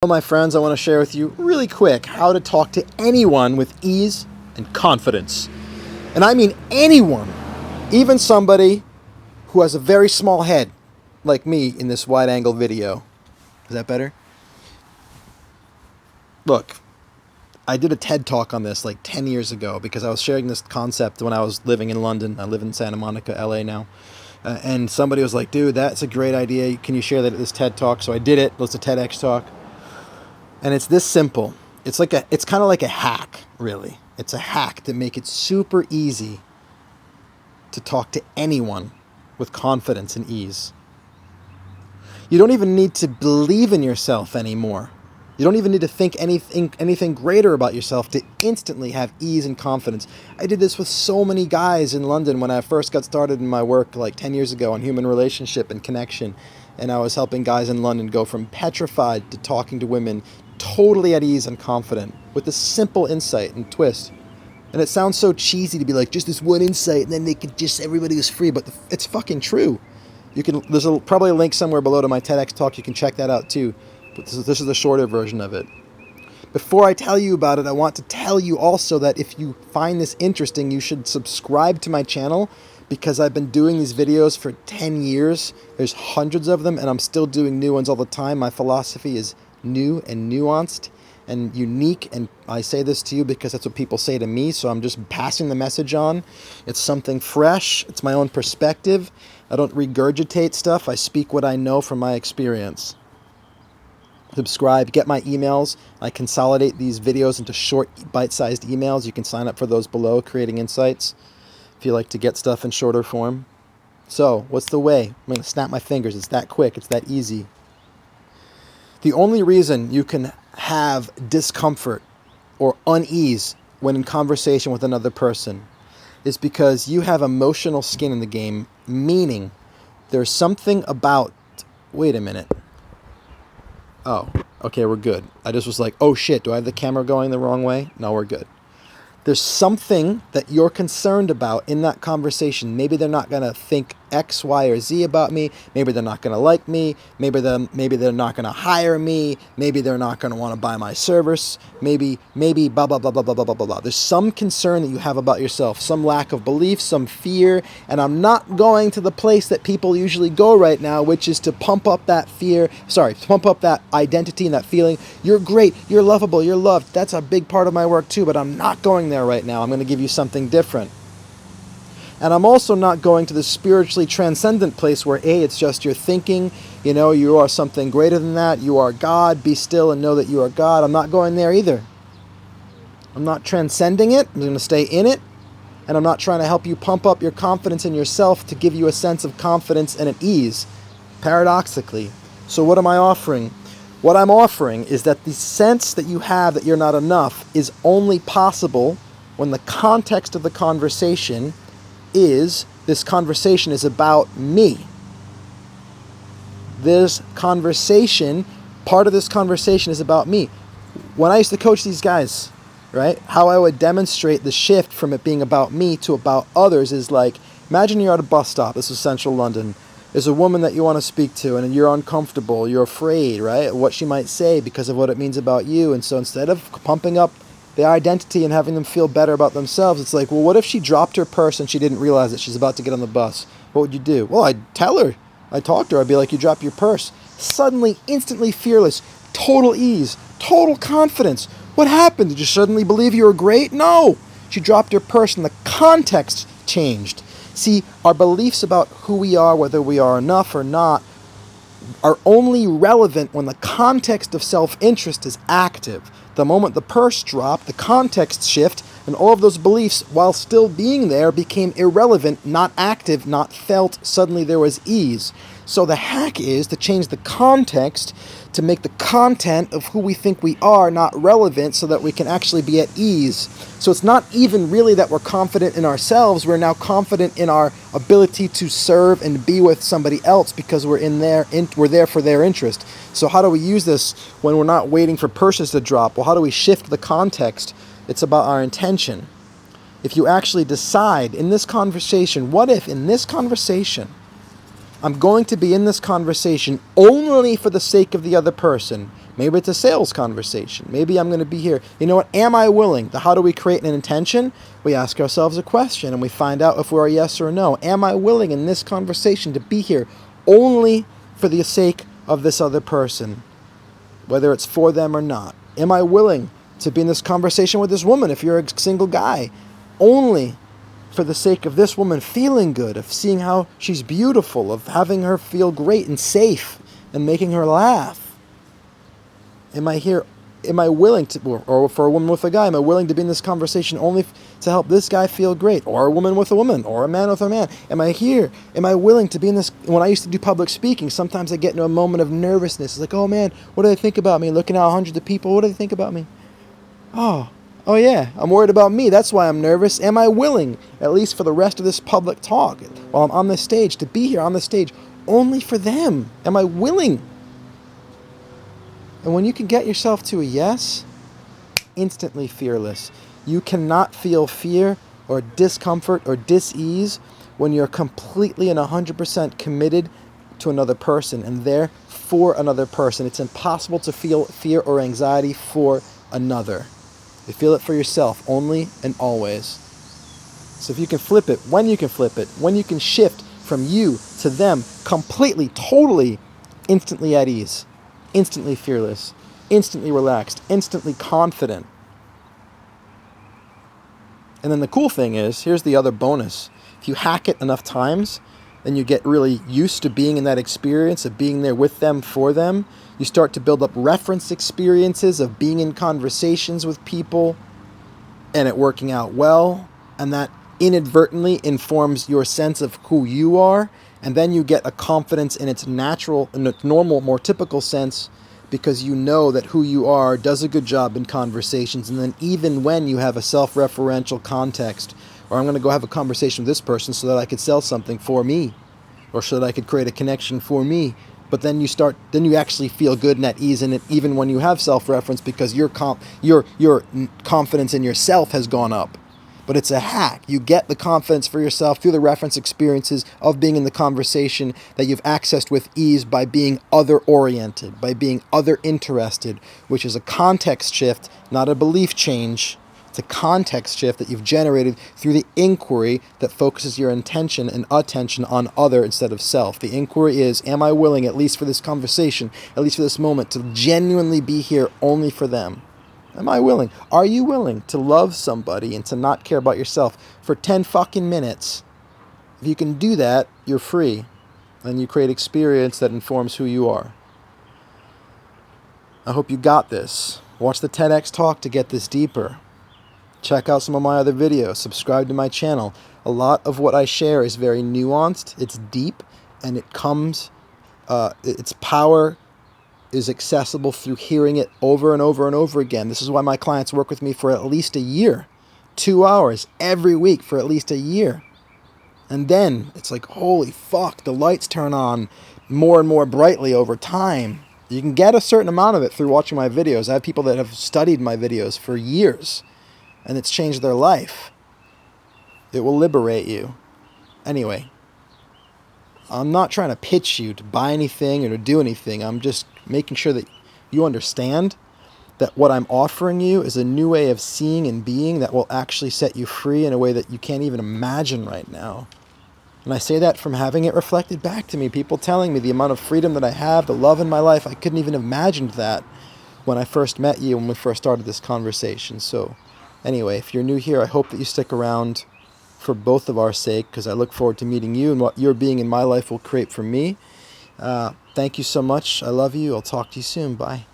Hello my friends, I want to share with you really quick how to talk to anyone with ease and confidence. And I mean anyone, even somebody who has a very small head, like me in this wide angle video. Is that better? Look, I did a TED talk on this like 10 years ago because I was sharing this concept when I was living in London. I live in Santa Monica, LA now. And somebody was like, dude, that's a great idea. Can you share that at this TED talk? So I did it. It was a TEDx talk. And it's this simple. It's kind of like a hack, really. It's a hack to make it super easy to talk to anyone with confidence and ease. You don't even need to believe in yourself anymore. You don't even need to think anything greater about yourself to instantly have ease and confidence. I did this with so many guys in London when I first got started in my work like 10 years ago on human relationship and connection. And I was helping guys in London go from petrified to talking to women totally at ease and confident with this simple insight and twist. And it sounds so cheesy to be like, just this one insight and then everybody was free, but it's fucking true. There's probably a link somewhere below to my TEDx talk. You can check that out too. But this is the shorter version of it. Before I tell you about it, I want to tell you also that if you find this interesting, you should subscribe to my channel because I've been doing these videos for 10 years. There's hundreds of them and I'm still doing new ones all the time. My philosophy is new and nuanced and unique, and I say this to you because that's what people say to me, so I'm just passing the message on. It's something fresh. It's my own perspective. I don't regurgitate stuff. I speak what I know from my experience. Subscribe, get my emails. I consolidate these videos into short, bite-sized emails. You can sign up for those below, Creating Insights, if you like to get stuff in shorter form. So, what's the way? I'm going to snap my fingers. It's that quick. It's that easy. The only reason you can have discomfort or unease when in conversation with another person is because you have emotional skin in the game, meaning there's something about... Wait a minute. Oh, okay, we're good. I just was like, oh shit, do I have the camera going the wrong way? No, we're good. There's something that you're concerned about in that conversation. Maybe they're not going to think X, Y, or Z about me. Maybe they're not going to like me. Maybe they're not going to hire me. Maybe they're not going to want to buy my service. Maybe blah, blah, blah, blah, blah, blah, blah, blah. There's some concern that you have about yourself, some lack of belief, some fear. And I'm not going to the place that people usually go right now, which is to pump up that pump up that identity and that feeling. You're great. You're lovable. You're loved. That's a big part of my work too, but I'm not going there right now. I'm going to give you something different. And I'm also not going to the spiritually transcendent place where, A, it's just your thinking, you are something greater than that, you are God, be still and know that you are God. I'm not going there either. I'm not transcending it, I'm going to stay in it, and I'm not trying to help you pump up your confidence in yourself to give you a sense of confidence and at ease, paradoxically. So what am I offering? What I'm offering is that the sense that you have that you're not enough is only possible when the context of the conversation is, this conversation is about me. Part of this conversation is about me. When I used to coach these guys, right, how I would demonstrate the shift from it being about me to about others is like, imagine you're at a bus stop, this is central London, there's a woman that you want to speak to and you're uncomfortable, you're afraid, right, what she might say because of what it means about you, and so instead of pumping up their identity and having them feel better about themselves, it's like, well, what if she dropped her purse and she didn't realize that she's about to get on the bus? What would you do? Well, I'd tell her. I'd talk to her. I'd be like, you dropped your purse. Suddenly, instantly fearless, total ease, total confidence. What happened? Did you suddenly believe you were great? No. She dropped her purse and the context changed. See, our beliefs about who we are, whether we are enough or not, are only relevant when the context of self-interest is active. The moment the purse dropped, the context shift, and all of those beliefs, while still being there, became irrelevant, not active, not felt. Suddenly there was ease. So the hack is to change the context to make the content of who we think we are not relevant so that we can actually be at ease. So it's not even really that we're confident in ourselves, we're now confident in our ability to serve and be with somebody else because we're there for their interest. So how do we use this when we're not waiting for purses to drop? Well, how do we shift the context? It's about our intention. If you actually decide in this conversation, what if in this conversation I'm going to be in this conversation only for the sake of the other person, Maybe it's a sales conversation. Maybe I'm going to be here. You know what? Am I willing? How do we create an intention? We ask ourselves a question and we find out if we're a yes or a no. Am I willing in this conversation to be here only for the sake of this other person, whether it's for them or not? Am I willing to be in this conversation with this woman, if you're a single guy, only for the sake of this woman feeling good, of seeing how she's beautiful, of having her feel great and safe and making her laugh? Am I willing to, or for a woman with a guy, am I willing to be in this conversation only to help this guy feel great? Or a woman with a woman, or a man with a man? Am I willing to be in this? When I used to do public speaking, sometimes I get into a moment of nervousness. It's like, oh man, what do they think about me? Looking at hundreds of people, what do they think about me? Oh yeah, I'm worried about me. That's why I'm nervous. Am I willing, at least for the rest of this public talk, while I'm on this stage, to be here on the stage only for them? Am I willing? And when you can get yourself to a yes, instantly fearless. You cannot feel fear or discomfort or dis-ease when you're completely and 100% committed to another person and there for another person. It's impossible to feel fear or anxiety for another. You feel it for yourself only and always. So if you can flip it, when you can shift from you to them completely, totally, instantly at ease, instantly fearless, instantly relaxed, instantly confident. And then the cool thing is, here's the other bonus. If you hack it enough times, then you get really used to being in that experience of being there with them, for them. You start to build up reference experiences of being in conversations with people and it working out well. And that inadvertently informs your sense of who you are. And then you get a confidence in its natural, in its normal, more typical sense, because you know that who you are does a good job in conversations. And then even when you have a self-referential context, or I'm going to go have a conversation with this person so that I could sell something for me, or so that I could create a connection for me. But then you actually feel good and at ease in it, even when you have self-reference, because your confidence in yourself has gone up. But it's a hack. You get the confidence for yourself through the reference experiences of being in the conversation that you've accessed with ease by being other-oriented, by being other-interested, which is a context shift, not a belief change. It's a context shift that you've generated through the inquiry that focuses your intention and attention on other instead of self. The inquiry is, am I willing, at least for this conversation, at least for this moment, to genuinely be here only for them? Am I willing? Are you willing to love somebody and to not care about yourself for 10 fucking minutes? If you can do that, you're free. And you create experience that informs who you are. I hope you got this. Watch the TEDx talk to get this deeper. Check out some of my other videos. Subscribe to my channel. A lot of what I share is very nuanced. It's deep, and it comes, its power is accessible through hearing it over and over and over again. This is why my clients work with me for at least a year. 2 hours every week for at least a year. And then it's like, holy fuck, the lights turn on more and more brightly over time. You can get a certain amount of it through watching my videos. I have people that have studied my videos for years, and it's changed their life. It will liberate you. Anyway, I'm not trying to pitch you to buy anything or to do anything. I'm just making sure that you understand that what I'm offering you is a new way of seeing and being that will actually set you free in a way that you can't even imagine right now. And I say that from having it reflected back to me. People telling me the amount of freedom that I have, the love in my life. I couldn't even imagine that when I first met you, when we first started this conversation. So anyway, if you're new here, I hope that you stick around for both of our sake, because I look forward to meeting you and what your being in my life will create for me. Thank you so much. I love you. I'll talk to you soon. Bye.